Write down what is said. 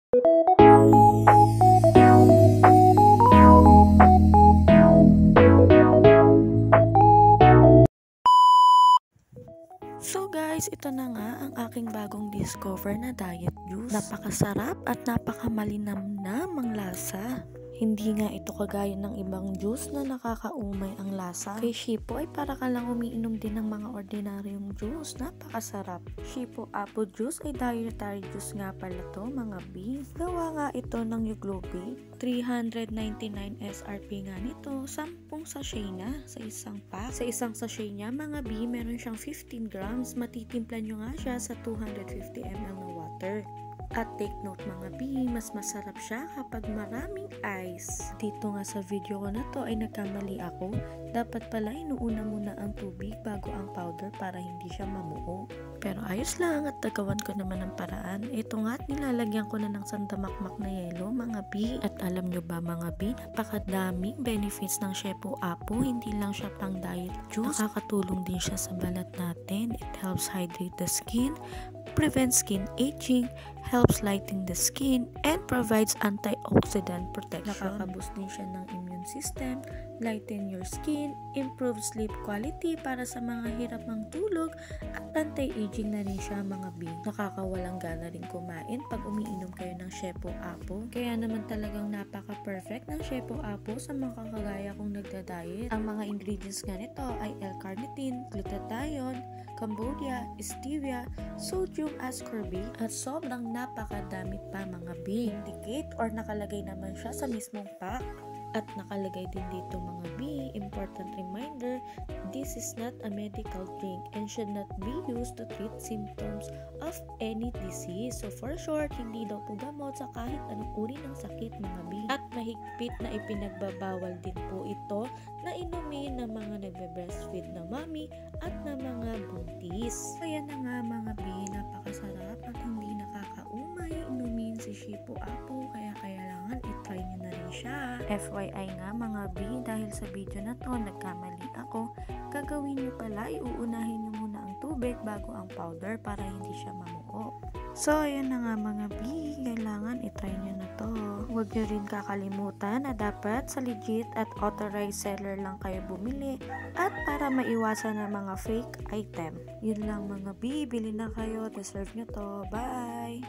So guys, ito na nga ang aking bagong discover na diet juice. Napakasarap at napakamalinamnam lasa. Hindi nga ito kagaya ng ibang juice na nakakaumay ang lasa. Kay Shippo ay para ka lang umiinom din ng mga ordinaryong juice. Napakasarap. Shippo apple juice ay dietary juice nga pala to mga B. Gawa nga ito ng Uglobi. 399 SRP nga nito. 10 sachet na sa isang pack. Sa isang sachet niya mga B, meron siyang 15 grams. Matitimpla nyo nga siya sa 250 ml na water. At take note mga B, mas masarap siya kapag maraming ice. Dito nga sa video ko na to ay nagkamali ako. Dapat pala inuuna muna ang tubig bago ang powder para hindi siya mamuo. Pero ayos lang at nagawan ko naman ng paraan. Ito nga at nilalagyan ko na ng sandamakmak na yelo mga B. At alam nyo ba mga B, napakadaming benefits ng Shippo Apo. Hindi lang siya pang diet juice. Nakakatulong din siya sa balat natin. It helps hydrate the skin, prevents skin aging, helps lighten the skin, and provides antioxidant protection. Nakaka-boost din siya ng immune system, lighten your skin, improve sleep quality para sa mga hirap ng tulog, at anti-aging na rin siya mga B. Nakakawalang gana rin kumain pag umiinom kayo ng Shippo Apo. Kaya naman talagang napaka-perfect ng Shippo Apo sa mga kagaya kong nagda-diet. Ang mga ingredients nga nito ay L-carnitine, glutathione, Cambodia, stevia, sodium ascorbate, at sobrang napakadami pa mga B. Indicate or nakalagay naman siya sa mismong pack. At nakalagay din dito mga B, important reminder, this is not a medical drink and should not be used to treat symptoms of any disease. So for short, hindi daw po gamot sa kahit anong uri ng sakit mga B. At mahigpit na ipinagbabawal din po ito na inumin ng mga nagbe-breastfeed na mommy at na mga buntis. Kaya na nga mga B, napakasarap at hindi nakakaumay inumin si Shippo Apo, kaya kailangan itry nyo na rin siya. FYI nga mga B, dahil sa video na to nagkamali ako, gagawin nyo pala, iuunahin nyo muna ang tubig bago ang powder para hindi siya mamuo. So ayan na nga mga B, kailangan itry nyo na to. Huwag nyo rin kakalimutan na dapat sa legit at authorized seller lang kayo bumili, at para maiwasan ng mga fake item. Yun lang mga B, bili na kayo, deserve nyo to. Bye!